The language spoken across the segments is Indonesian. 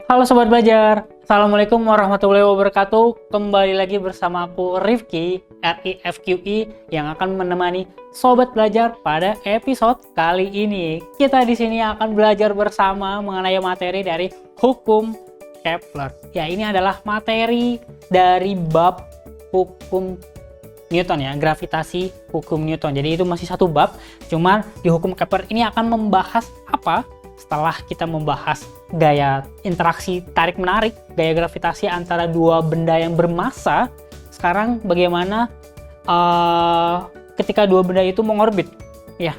Halo Sobat Belajar, Assalamualaikum warahmatullahi wabarakatuh. Kembali lagi bersama aku Rifki, RIFQI, yang akan menemani Sobat Belajar pada episode kali ini. Kita di sini akan belajar bersama mengenai materi dari hukum Kepler. Ya, ini adalah materi dari bab hukum Newton ya, gravitasi hukum Newton. Jadi itu masih satu bab, cuman di hukum Kepler ini akan membahas apa? Setelah kita membahas gaya interaksi tarik-menarik, gaya gravitasi antara dua benda yang bermassa, sekarang bagaimana ketika dua benda itu mengorbit? Ya,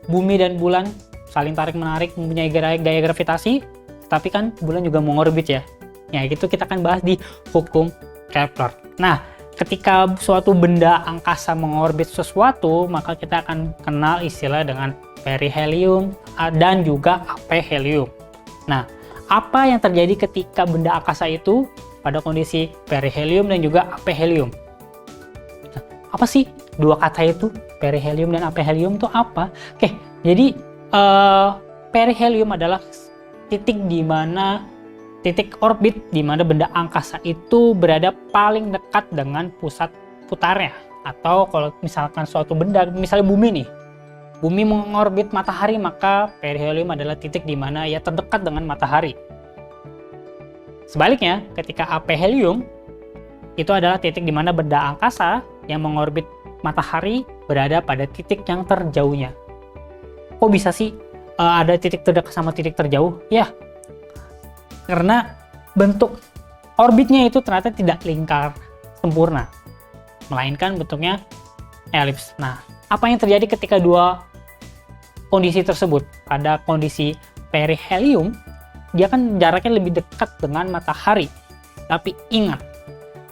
bumi dan bulan saling tarik-menarik mempunyai gaya gravitasi, tapi kan bulan juga mengorbit ya. Ya, itu kita akan bahas di hukum Kepler. Nah, ketika suatu benda angkasa mengorbit sesuatu, maka kita akan kenal istilah dengan perihelium dan juga aphelium. Nah, apa yang terjadi ketika benda angkasa itu pada kondisi perihelium dan juga aphelium? Nah, apa sih dua kata itu? Perihelium dan aphelium itu apa? Oke, jadi perihelium adalah titik orbit di mana benda angkasa itu berada paling dekat dengan pusat putarnya. Atau kalau misalkan suatu benda, misalnya bumi nih, bumi mengorbit matahari, maka perihelium adalah titik di mana ia terdekat dengan matahari. Sebaliknya, ketika aphelium itu adalah titik di mana benda angkasa yang mengorbit matahari berada pada titik yang terjauhnya. Kok bisa sih ada titik terdekat sama titik terjauh? Ya, karena bentuk orbitnya itu ternyata tidak lingkar sempurna, melainkan bentuknya elips. Nah, apa yang terjadi ketika dua kondisi tersebut? Pada kondisi perihelium, dia kan jaraknya lebih dekat dengan matahari. Tapi ingat,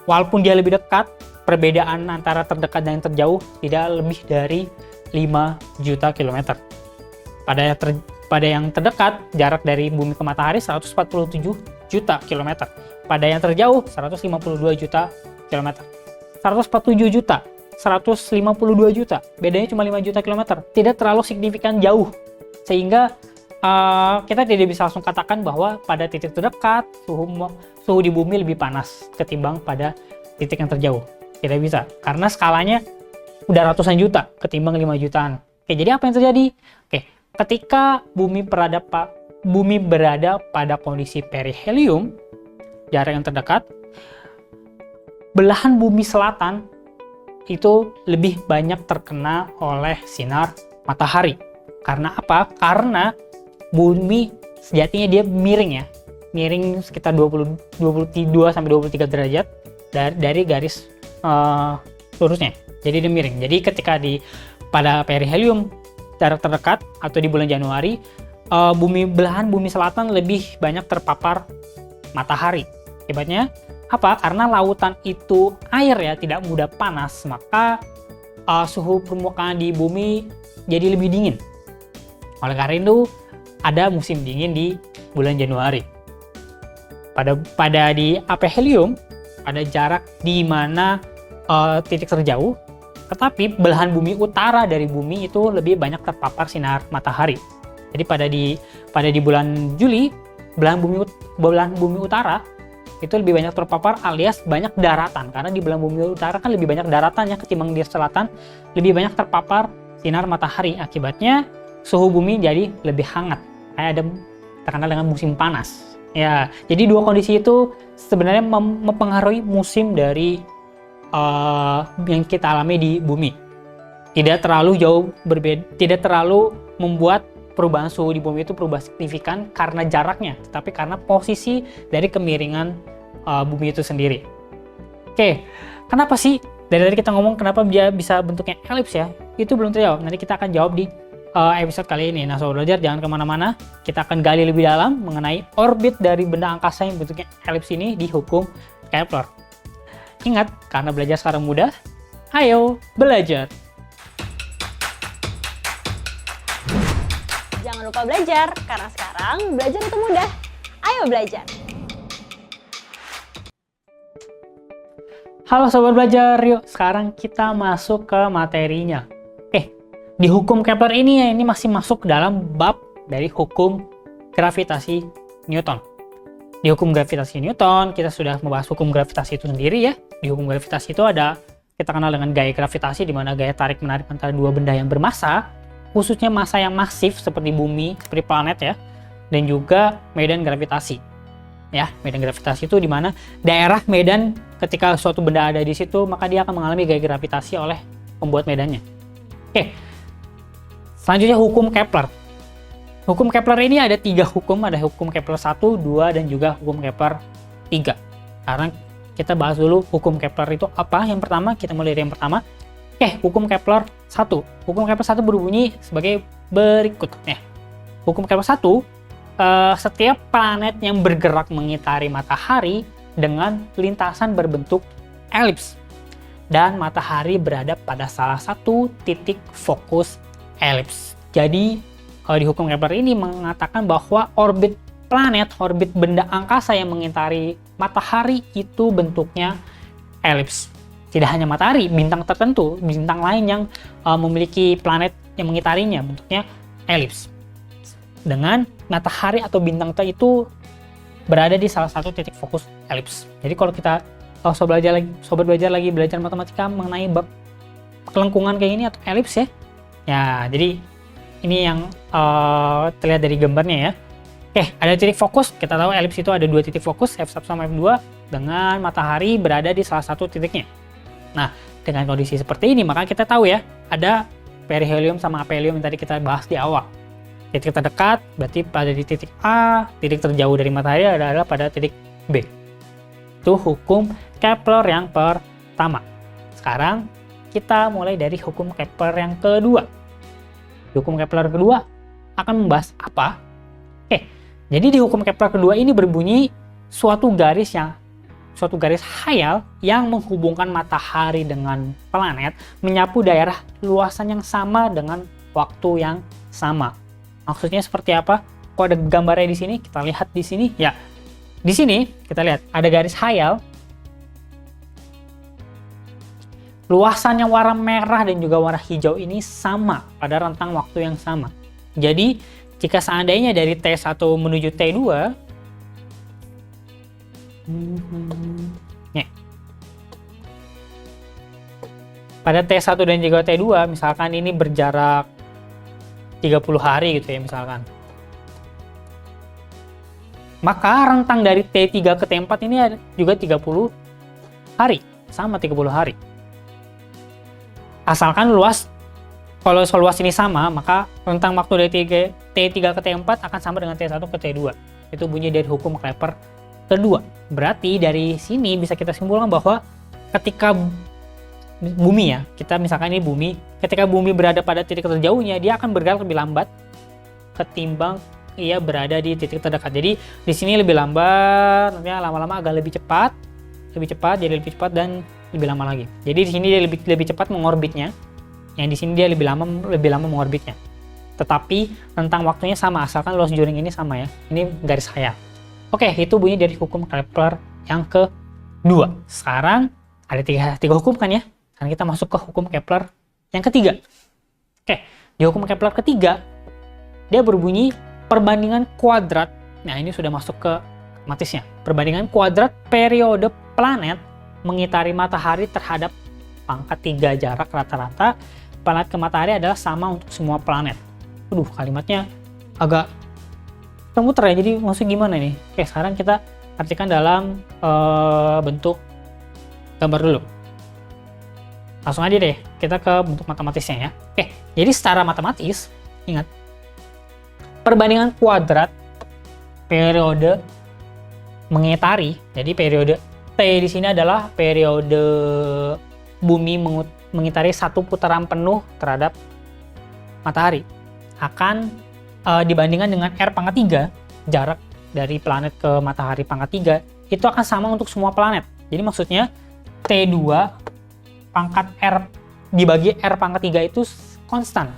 walaupun dia lebih dekat, perbedaan antara terdekat dan yang terjauh tidak lebih dari 5 juta kilometer. Pada yang terdekat, jarak dari bumi ke matahari 147 juta kilometer. Pada yang terjauh, 152 juta kilometer. 147 juta, 152 juta, bedanya cuma 5 juta kilometer. Tidak terlalu signifikan jauh, sehingga kita tidak bisa langsung katakan bahwa pada titik terdekat suhu di bumi lebih panas ketimbang pada titik yang terjauh. Tidak bisa, karena skalanya udah ratusan juta ketimbang 5 jutaan. Oke, jadi apa yang terjadi? Oke, ketika bumi berada pada kondisi perihelium, jarak yang terdekat, belahan bumi selatan itu lebih banyak terkena oleh sinar matahari. Karena apa? Karena bumi sejatinya dia miring ya. Miring sekitar 22 sampai 23 derajat dari garis lurusnya. Jadi dia miring. Jadi ketika pada perihelium jarak terdekat atau di bulan Januari, belahan bumi selatan lebih banyak terpapar matahari. Akibatnya apa? Karena lautan itu air ya, tidak mudah panas, maka suhu permukaan di bumi jadi lebih dingin. Oleh karena itu, ada musim dingin di bulan Januari. Pada di aphelium, ada jarak di mana titik terjauh, tetapi belahan bumi utara dari bumi itu lebih banyak terpapar sinar matahari. Jadi pada di bulan Juli, belahan bumi utara itu lebih banyak terpapar alias banyak daratan, karena di belahan bumi utara kan lebih banyak daratannya ketimbang di selatan, lebih banyak terpapar sinar matahari. Akibatnya suhu bumi jadi lebih hangat, kayak ada terkenal dengan musim panas. Ya, jadi dua kondisi itu sebenarnya mempengaruhi musim dari yang kita alami di bumi. Tidak terlalu jauh berbeda, tidak terlalu membuat perubahan suhu di bumi itu berubah signifikan karena jaraknya, tetapi karena posisi dari kemiringan bumi itu sendiri. Oke, kenapa sih dari tadi kita ngomong kenapa dia bisa bentuknya elips ya? Itu belum terjawab. Nanti kita akan jawab di episode kali ini. Nah, Sobat Belajar jangan kemana-mana. Kita akan gali lebih dalam mengenai orbit dari benda angkasa yang bentuknya elips ini di hukum Kepler. Ingat, karena belajar sekarang mudah, ayo belajar! Jangan lupa belajar, karena sekarang belajar itu mudah. Ayo belajar! Halo Sobat Belajar, yuk sekarang kita masuk ke materinya. Di hukum Kepler ini masih masuk dalam bab dari hukum gravitasi Newton. Di hukum gravitasi Newton, kita sudah membahas hukum gravitasi itu sendiri ya. Di hukum gravitasi itu ada kita kenal dengan gaya gravitasi, di mana gaya tarik-menarik antara dua benda yang bermassa, khususnya massa yang masif seperti bumi, seperti planet ya, dan juga medan gravitasi. Ya, medan gravitasi itu di mana daerah medan ketika suatu benda ada di situ, maka dia akan mengalami gaya gravitasi oleh pembuat medannya. Oke. Selanjutnya hukum Kepler. Hukum Kepler ini ada 3 hukum, ada hukum Kepler 1, 2, dan juga hukum Kepler 3. Sekarang kita bahas dulu hukum Kepler itu apa. Yang pertama, kita mulai dari yang pertama. Oke, hukum Kepler 1. Hukum Kepler 1 berbunyi sebagai berikut. Hukum Kepler 1, setiap planet yang bergerak mengitari matahari dengan lintasan berbentuk elips. Dan matahari berada pada salah satu titik fokus elips. Jadi, di hukum Kepler ini mengatakan bahwa orbit planet, orbit benda angkasa yang mengitari matahari itu bentuknya elips. Tidak hanya matahari, bintang tertentu, bintang lain yang memiliki planet yang mengitarinya bentuknya elips. Dengan matahari atau bintang itu berada di salah satu titik fokus elips. Jadi kalau kita sobat belajar matematika mengenai bab kelengkungan kayak ini atau elips ya. Ya, jadi ini yang terlihat dari gambarnya ya. Oke, ada titik fokus. Kita tahu elips itu ada 2 titik fokus, F1 sama F2, dengan matahari berada di salah satu titiknya. Nah, dengan kondisi seperti ini, maka kita tahu ya, ada perihelium sama aphelium yang tadi kita bahas di awal. Titik terdekat berarti pada di titik A, titik terjauh dari matahari adalah pada titik B. Itu hukum Kepler yang pertama. Sekarang kita mulai dari hukum Kepler yang kedua. Hukum Kepler kedua akan membahas apa? Oke, jadi di hukum Kepler kedua ini berbunyi suatu garis khayal yang menghubungkan matahari dengan planet menyapu daerah luasan yang sama dengan waktu yang sama. Maksudnya seperti apa? Kok ada gambarnya di sini? Kita lihat di sini. Ya, di sini kita lihat ada garis khayal. Luasannya warna merah dan juga warna hijau ini sama pada rentang waktu yang sama. Jadi, jika seandainya dari T1 menuju T2, pada T1 dan juga T2, misalkan ini berjarak 30 hari gitu ya misalkan. Maka rentang dari T3 ke T4 ini juga 30 hari, sama 30 hari. Asalkan kalau luas ini sama, maka rentang waktu dari T3 ke T4 akan sama dengan T1 ke T2. Itu bunyi dari hukum Kepler kedua. Berarti dari sini bisa kita simpulkan bahwa ketika bumi ya, kita misalkan ini bumi, ketika bumi berada pada titik terjauhnya, dia akan bergerak lebih lambat ketimbang ia berada di titik terdekat. Jadi di sini lebih lambat, nanti lama-lama agak lebih cepat, jadi lebih cepat dan lebih lama lagi. Jadi di sini dia lebih cepat mengorbitnya, yang di sini dia lebih lama mengorbitnya. Tetapi rentang waktunya sama, asalkan luas juring ini sama ya. Ini garis khayal. Oke, itu bunyi dari hukum Kepler yang kedua. Sekarang ada tiga hukum kan ya. Sekarang kita masuk ke hukum Kepler yang ketiga. Oke, di hukum Kepler ketiga dia berbunyi perbandingan kuadrat. Nah, ini sudah masuk ke matematisnya. Perbandingan kuadrat periode planet mengitari matahari terhadap pangkat 3 jarak rata-rata planet ke matahari adalah sama untuk semua planet. Kalimatnya agak muter ya, jadi maksudnya gimana nih? Oke, sekarang kita artikan dalam bentuk gambar dulu. Langsung aja deh, kita ke bentuk matematisnya ya. Oke, jadi secara matematis, ingat, perbandingan kuadrat periode mengitari, jadi periode T di sini adalah periode bumi mengitari satu putaran penuh terhadap matahari, akan dibandingkan dengan R pangkat 3, jarak dari planet ke matahari pangkat 3, itu akan sama untuk semua planet. Jadi maksudnya T2 pangkat R dibagi R pangkat 3 itu konstan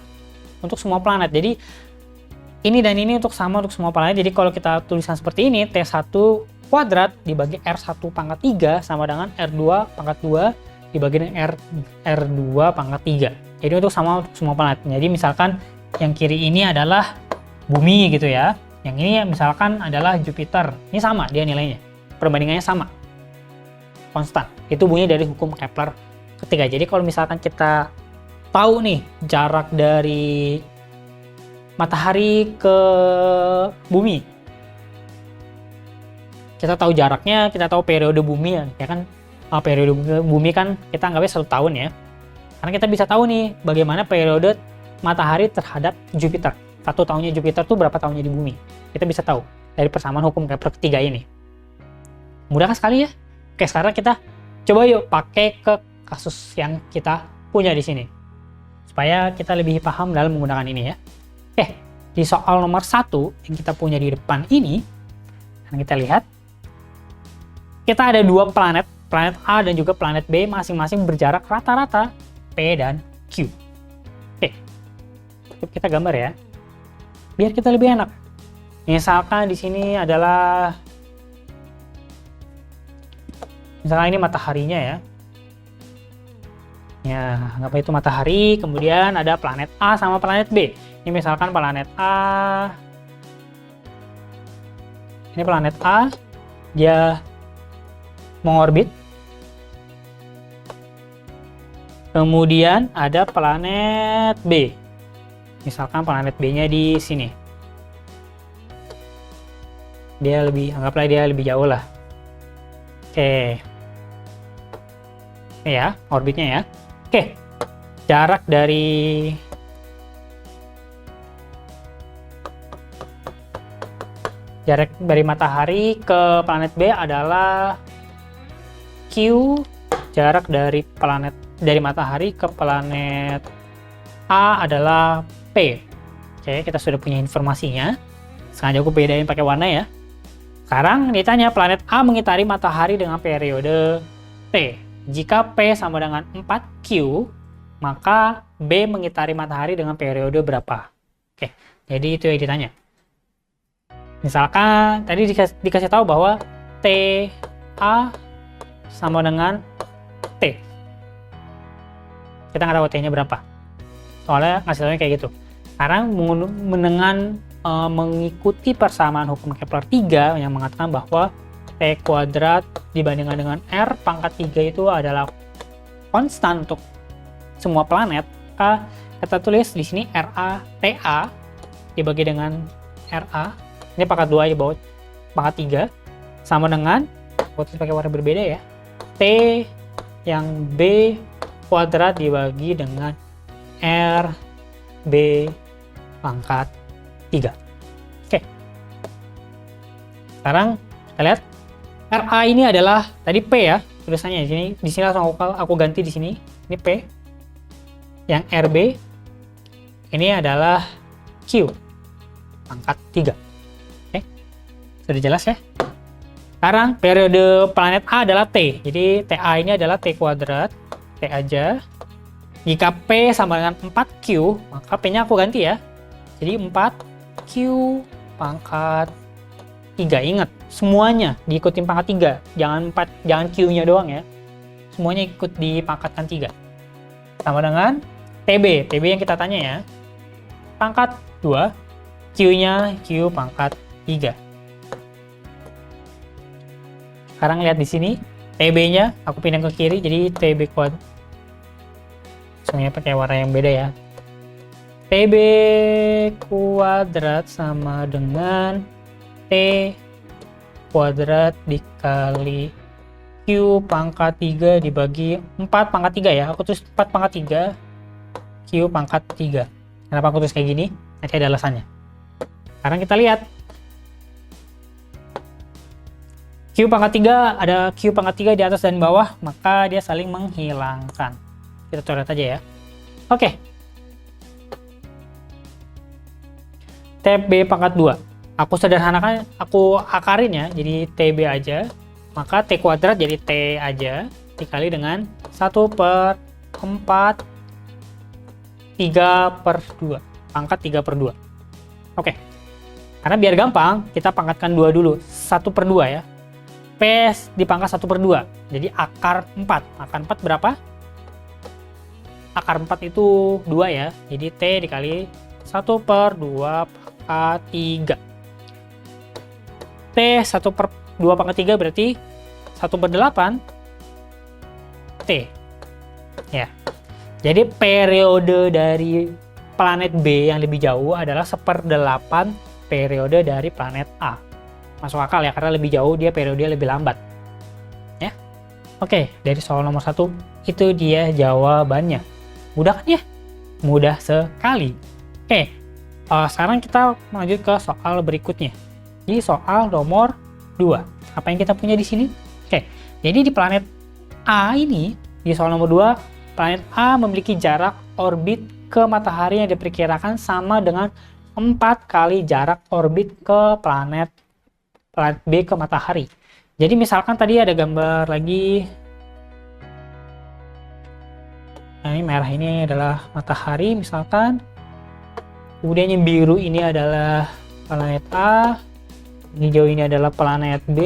untuk semua planet. Jadi ini dan ini untuk sama untuk semua planet. Jadi kalau kita tulisan seperti ini, T1 kuadrat dibagi R1 pangkat 3 sama dengan R2 pangkat 2 dibagi dengan R2 pangkat 3. Jadi untuk sama untuk semua planet. Jadi misalkan yang kiri ini adalah bumi gitu ya. Yang ini misalkan adalah Jupiter. Ini sama dia nilainya. Perbandingannya sama. Konstan. Itu bunyi dari hukum Kepler ketiga. Jadi kalau misalkan kita tahu nih jarak dari matahari ke bumi. Kita tahu jaraknya, kita tahu periode bumi ya kan. Periode bumi kan kita anggapnya 1 tahun ya. Karena kita bisa tahu nih bagaimana periode matahari terhadap Jupiter. 1 tahunnya Jupiter tuh berapa tahunnya di bumi. Kita bisa tahu dari persamaan hukum Kepler ketiga ini. Mudah kan sekali ya? Oke, sekarang kita coba yuk pakai ke kasus yang kita punya di sini. Supaya kita lebih paham dalam menggunakan ini ya. Oke, di soal nomor 1 yang kita punya di depan ini, kita lihat. Kita ada 2 planet, planet A dan juga planet B masing-masing berjarak rata-rata P dan Q. Oke, kita gambar ya. Biar kita lebih enak. Misalkan di sini adalah misalkan ini mataharinya ya. Ya, anggap itu matahari, kemudian ada planet A sama planet B. Ini misalkan planet A. Ini planet A, dia mengorbit. Kemudian ada planet B. Misalkan planet B-nya di sini. Dia lebih, anggaplah dia lebih jauh lah. Oke. Ini ya, orbitnya ya. Oke. Jarak dari matahari ke planet B adalah Q. Jarak dari matahari ke planet A adalah P. Oke, kita sudah punya informasinya. Sengaja aku bedain pakai warna ya. Sekarang ditanya planet A mengitari matahari dengan periode T. Jika P sama dengan 4Q, maka B mengitari matahari dengan periode berapa? Oke, jadi itu yang ditanya. Misalkan tadi dikasih tahu bahwa TA sama dengan T. Kita nggak tahu T-nya berapa. Soalnya ngasih tahunya kayak gitu. Sekarang mengikuti persamaan hukum Kepler 3 yang mengatakan bahwa T kuadrat dibandingkan dengan R pangkat 3 itu adalah konstan untuk semua planet. Kita tulis di sini TA dibagi dengan RA. Ini pangkat 2 di bawah pangkat 3 sama dengan, aku tulis pakai warna berbeda ya, T yang B kuadrat dibagi dengan RB pangkat 3. Oke. Sekarang kita lihat RA ini adalah tadi P ya, tulisannya di sini langsung aku ganti di sini. Ini P. Yang RB ini adalah Q pangkat 3. Oke. Sudah jelas ya? Sekarang periode planet A adalah T. Jadi TA ini adalah T kuadrat, T aja. Jika P sama dengan 4Q, maka P-nya aku ganti ya. Jadi 4Q pangkat 3. Ingat, semuanya diikutin pangkat 3. Jangan Q-nya doang ya. Semuanya ikut dipangkatkan 3. Sama dengan TB. TB yang kita tanya ya. Pangkat 2, Q-nya Q pangkat 3. Sekarang lihat di sini, TB-nya aku pindah ke kiri, jadi TB kuadrat. Semuanya pakai warna yang beda ya. TB kuadrat sama dengan T kuadrat dikali Q pangkat 3 dibagi 4 pangkat 3 ya. Aku tulis 4 pangkat 3 Q pangkat 3. Kenapa aku tulis kayak gini? Nanti ada alasannya. Sekarang kita lihat. Q pangkat 3, ada Q pangkat 3 di atas dan bawah, maka dia saling menghilangkan. Kita coret aja ya. Oke. TB pangkat 2. Aku sederhanakan, aku akarin ya, jadi TB aja. Maka T kuadrat jadi T aja dikali dengan 1/4 3/2. Pangkat 3/2. Oke. Karena biar gampang, kita pangkatkan 2 dulu. 1/2 ya. P dipangkat 1/2. Jadi akar 4. Akar 4 berapa? Akar 4 itu 2 ya. Jadi T dikali 1/2 pangkat 3. T 1/2/3 berarti 1/8 T. Ya. Jadi periode dari planet B yang lebih jauh adalah 1/8 periode dari planet A. Masuk akal ya, karena lebih jauh dia periode lebih lambat. Ya. Oke, dari soal nomor 1 itu dia jawabannya. Mudah kan ya? Mudah sekali. Oke, sekarang kita lanjut ke soal berikutnya. Di soal nomor 2. Apa yang kita punya di sini? Oke, jadi di planet A ini, di soal nomor 2, planet A memiliki jarak orbit ke matahari yang diperkirakan sama dengan 4 kali jarak orbit ke planet B ke matahari. Jadi misalkan tadi ada gambar lagi. Nah, ini merah ini adalah matahari misalkan. Kemudian yang biru ini adalah planet A. Hijau ini adalah planet B.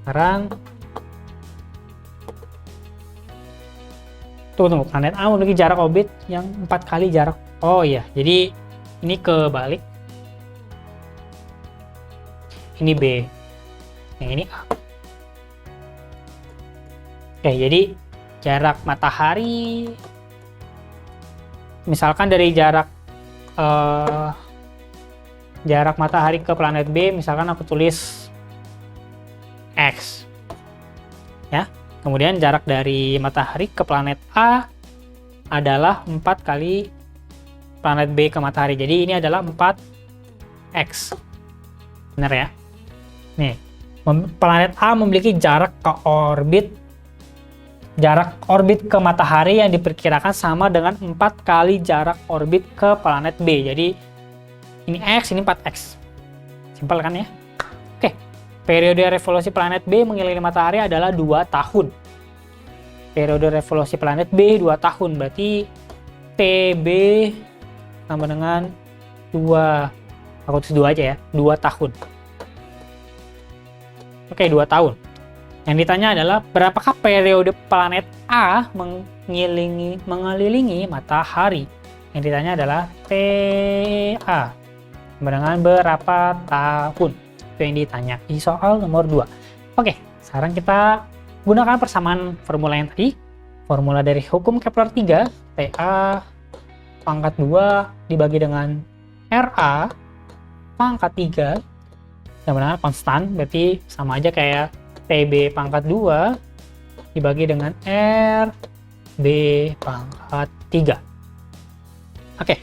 Sekarang tunggu, planet A memiliki jarak orbit yang 4 kali jarak. Oh iya, jadi ini kebalik. Ini B, yang ini A. Oke, jadi jarak matahari, misalkan dari jarak matahari ke planet B, misalkan aku tulis X, ya. Kemudian jarak dari matahari ke planet A adalah 4 kali planet B ke matahari. Jadi ini adalah 4X. Benar ya? Nih, planet A memiliki jarak orbit ke matahari yang diperkirakan sama dengan 4 kali jarak orbit ke planet B. Jadi ini X, ini 4X. Simpel kan ya? Oke. Periode revolusi planet B mengelilingi matahari adalah 2 tahun. Periode revolusi planet B 2 tahun. Berarti TB sama dengan 2. Aku tulis 2 aja ya. 2 tahun. Oke, 2 tahun. Yang ditanya adalah berapakah periode planet A mengelilingi matahari? Yang ditanya adalah TA. Sama dengan berapa tahun? Itu yang ditanya di soal nomor 2. Oke, sekarang kita gunakan persamaan formula yang tadi. Formula dari hukum Kepler 3, TA pangkat 2 dibagi dengan RA pangkat 3 sama dengan konstan, berarti sama aja kayak TB pangkat 2 dibagi dengan RB pangkat 3. Oke.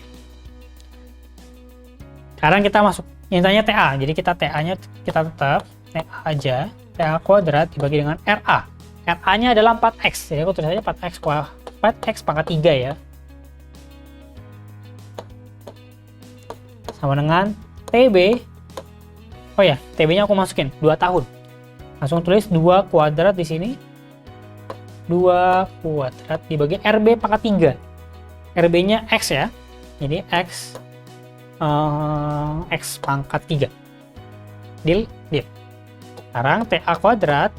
Sekarang kita masuk intinya TA, jadi kita TA-nya kita tetap TA aja, TA kuadrat dibagi dengan RA. RA-nya adalah 4X, jadi aku tulis aja 4X pangkat 3 ya. Sama dengan TB. Oh ya, TB-nya aku masukin 2 tahun. Langsung tulis 2 kuadrat di sini. 2 kuadrat dibagi RB pangkat 3. RB-nya X ya. Jadi X pangkat 3. Deal? Deal. Sekarang TA kuadrat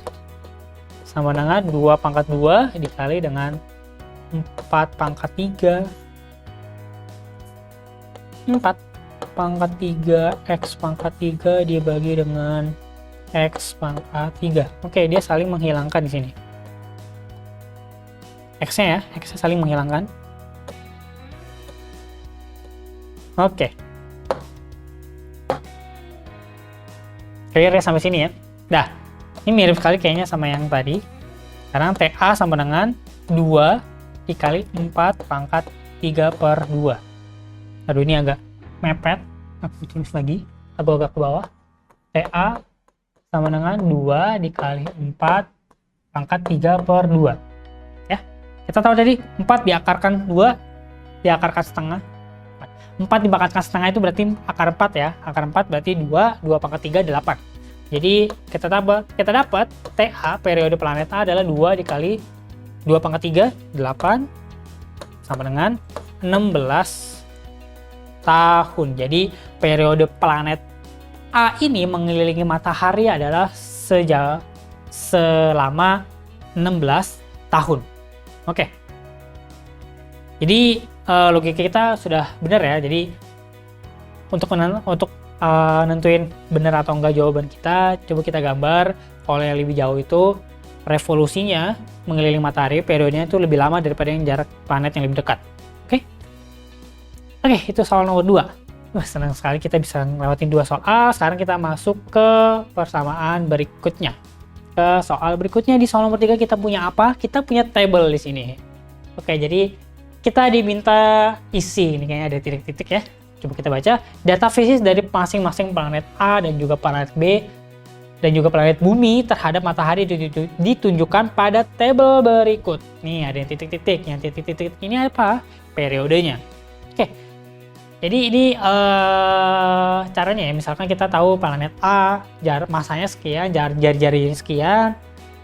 sama dengan 2 pangkat 2 dikali dengan 4 pangkat 3. 4 pangkat 3 X pangkat 3 dibagi dengan X pangkat 3. Oke, dia saling menghilangkan di sini. X-nya ya, X-nya saling menghilangkan. Oke. Clear ya sampai sini ya. Dah, ini mirip sekali kayaknya sama yang tadi. Sekarang TA sama dengan 2 dikali 4 pangkat 3/2. Aduh, ini agak mepet. Aku tulis lagi, aku agak ke bawah. TA sama dengan 2 dikali 4 pangkat 3/2. Ya, kita tahu tadi 4 diakarkan 2 diakarkan setengah. 4 diakarkan setengah itu berarti akar 4 ya. Akar 4 berarti 2 pangkat 3 8. Jadi kita dapat TA periode planet A adalah 2 dikali 2 pangkat 3 8 sama dengan 16 tahun. Jadi periode planet A ini mengelilingi matahari adalah selama 16 tahun. Oke. Jadi logika kita sudah benar ya. Jadi untuk nentuin benar atau enggak jawaban kita, coba kita gambar. Kalau yang lebih jauh itu revolusinya mengelilingi matahari, periodenya itu lebih lama daripada yang jarak planet yang lebih dekat. Oke, itu soal nomor 2. Wah, senang sekali kita bisa ngelewatin 2 soal. Sekarang kita masuk ke persamaan berikutnya. Ke soal berikutnya, di soal nomor 3 kita punya apa? Kita punya table di sini. Oke, jadi kita diminta isi, ini kayaknya ada titik-titik ya. Coba kita baca, data fisis dari masing-masing planet A dan juga planet B dan juga planet bumi terhadap matahari ditunjukkan pada tabel berikut. Nih ada yang titik-titik, yang titik-titik ini apa? Periodenya. Oke, jadi ini caranya ya, misalkan kita tahu planet A, masanya sekian, jari-jari sekian,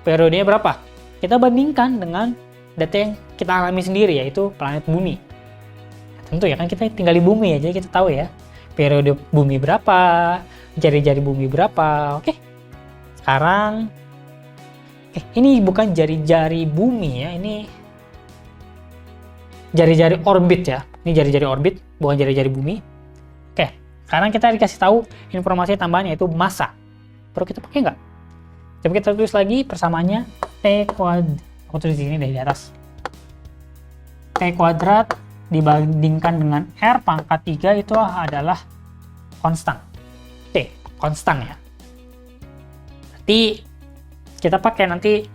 periodenya berapa? Kita bandingkan dengan data yang kita alami sendiri, yaitu planet bumi. Tentu ya kan kita tinggal di bumi ya, jadi kita tahu ya periode bumi berapa, jari-jari bumi berapa. Oke, sekarang ini bukan jari-jari bumi ya, ini jari-jari orbit ya, ini jari-jari orbit bukan jari-jari bumi. Oke, sekarang kita dikasih tahu informasi tambahan yaitu massa. Perlu kita pakai nggak? Coba kita tulis lagi persamaannya, T kuadrat, aku tulis di sini dari atas, T kuadrat dibandingkan dengan R pangkat 3 itu adalah konstan. T, konstan ya. Berarti kita pakai nanti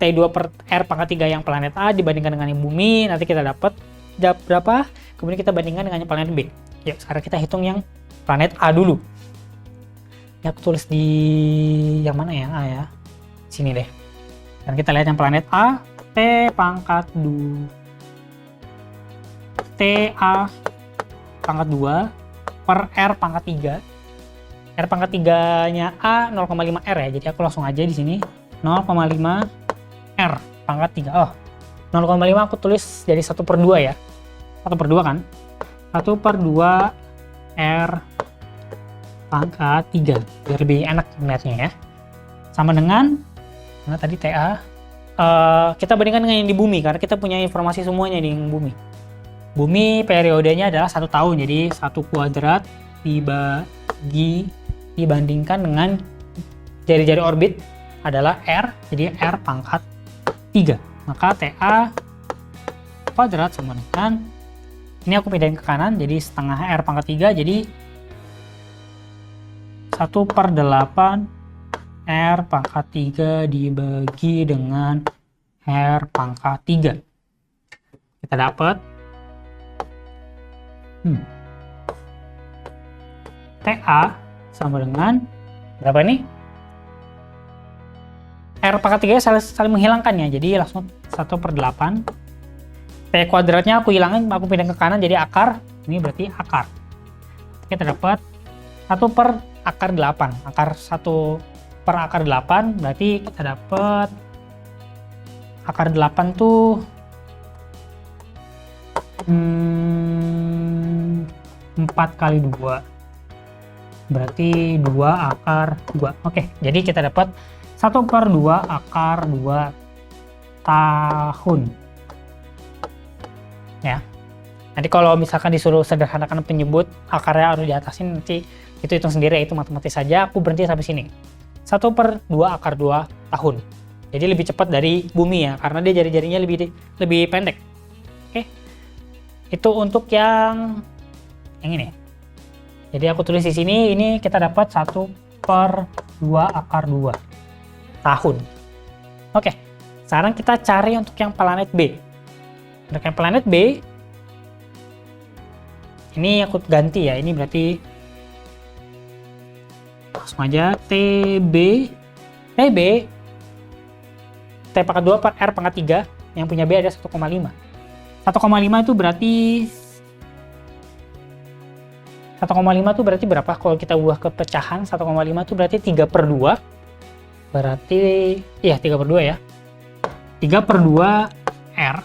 T2 per R pangkat 3 yang planet A dibandingkan dengan yang bumi, nanti kita dapat berapa, kemudian kita bandingkan dengan yang planet B. Yuk, sekarang kita hitung yang planet A dulu. Ya, aku tulis di yang mana ya? A ya. Sini deh. Dan kita lihat yang planet A, T pangkat 2. TA pangkat 2 per R pangkat 3. R pangkat 3-nya A 0,5 R ya. Jadi aku langsung aja di sini 0,5 R pangkat 3. Oh, 0,5 aku tulis jadi 1/2 ya. 1/2 kan? 1/2 R pangkat 3. Biar lebih enak melihatnya ya. Sama dengan mana tadi TA. Kita bandingkan dengan yang di bumi karena kita punya informasi semuanya di bumi. Bumi periodenya adalah 1 tahun, jadi 1 kuadrat dibandingkan dengan jari-jari orbit adalah R, jadi R pangkat 3. Maka TA kuadrat sama dengan, ini aku pindahin ke kanan, jadi setengah R pangkat 3, jadi 1/8 R pangkat 3 dibagi dengan R pangkat 3. Kita dapat TA sama dengan berapa nih? R pangkat 3 saling menghilangkannya, jadi langsung 1/8. T kuadratnya aku hilangin, aku pindah ke kanan jadi akar, ini berarti akar. Kita dapat 1/8, akar 1/8 berarti kita dapat akar 8 tuh 4 kali 2 berarti 2 akar 2. Oke, jadi kita dapat 1/2 akar 2 tahun ya. Nanti kalau misalkan disuruh sederhanakan penyebut akarnya harus diatasin, nanti itu hitung sendiri, itu matematis saja. Aku berhenti sampai sini. 1/2 akar 2 tahun, jadi lebih cepat dari bumi ya, karena dia jari-jarinya lebih pendek. Oke, itu untuk yang ini. Jadi aku tulis di sini, ini kita dapat 1/2 akar 2 tahun. Oke, sekarang kita cari untuk yang planet B. Untuk yang planet B, ini aku ganti ya, ini berarti langsung aja TB T pangkat 2 per R pangkat 3, yang punya B ada 1,5. 1,5 itu berarti 1,5 itu berarti berapa? Kalau kita buah ke pecahan, 1,5 itu berarti 3/2. Berarti iya 3/2 ya. 3/2 R.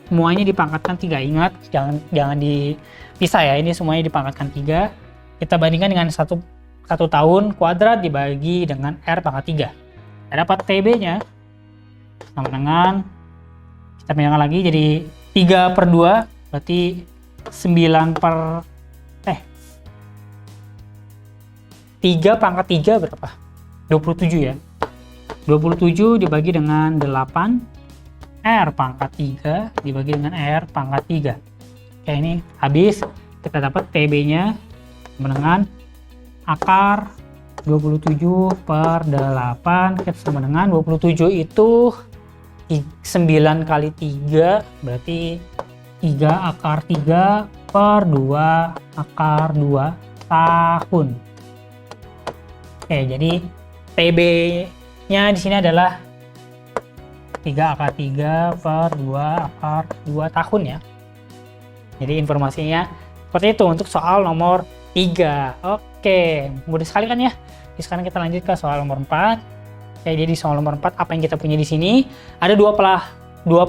Semuanya dipangkatkan 3. Ingat, jangan dipisah ya. Ini semuanya dipangkatkan 3. Kita bandingkan dengan 1 tahun kuadrat dibagi dengan R pangkat 3. Kita dapat TB-nya sama dengan, kita bandingkan lagi jadi 3/2 berarti 3 pangkat 3 berapa? 27 ya. 27 dibagi dengan 8, R pangkat 3 dibagi dengan R pangkat 3. Oke, ini habis. Kita dapat TB-nya sama dengan akar 27 per 8. Kita sama dengan 27 itu 9 kali 3, berarti 3 akar 3 per 2 akar 2 tahun. Oke, jadi TB-nya di sini adalah 3 akar 3 per 2 akar 2 tahun ya. Jadi informasinya seperti itu untuk soal nomor 3. Oke, mudah sekali kan ya. Jadi sekarang kita lanjut ke soal nomor 4. Jadi di soal nomor 4 apa yang kita punya di sini? Ada dua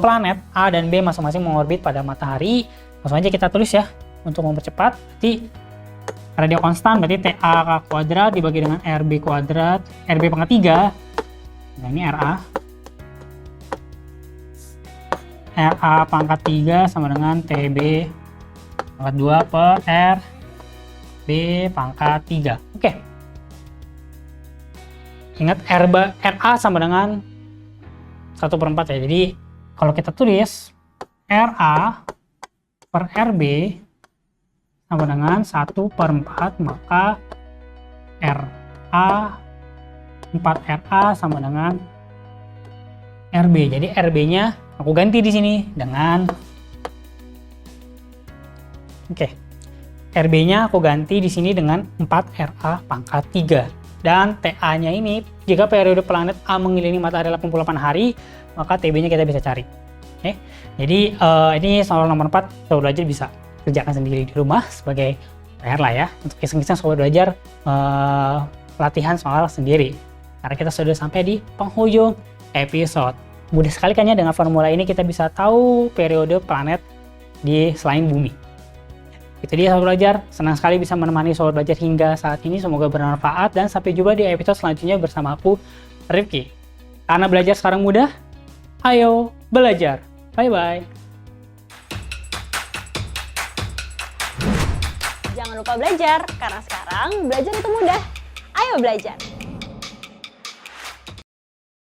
planet A dan B masing-masing mengorbit pada matahari. Langsung aja kita tulis ya untuk mempercepat. Berarti karena dia konstan berarti TA kuadrat dibagi dengan RB kuadrat, RB pangkat 3. Nah, ini RA. RA pangkat 3 sama dengan TB pangkat 2 per RB pangkat 3. Oke. Ingat RA sama dengan 1/4 ya. Jadi kalau kita tulis RA per RB sama dengan 1/4, maka RA 4RA sama dengan RB. Jadi RB-nya aku ganti di sini dengan RB-nya aku ganti di sini dengan 4RA pangkat 3. Dan TA-nya ini, jika periode planet A mengelilingi matahari 88 hari, maka TB-nya kita bisa cari. Oke. Jadi ini soal nomor 4, sobat belajar bisa kerjakan sendiri di rumah sebagai PR lah ya. Untuk iseng-iseng sobat belajar latihan soal sendiri. Karena kita sudah sampai di penghujung episode. Mudah sekali kan ya, dengan formula ini kita bisa tahu periode planet di selain bumi. Itu dia sobat belajar, senang sekali bisa menemani sobat belajar hingga saat ini, semoga bermanfaat dan sampai jumpa di episode selanjutnya bersama aku, Rifki. Karena belajar sekarang mudah, ayo belajar. Bye-bye. Jangan lupa belajar, karena sekarang belajar itu mudah. Ayo belajar.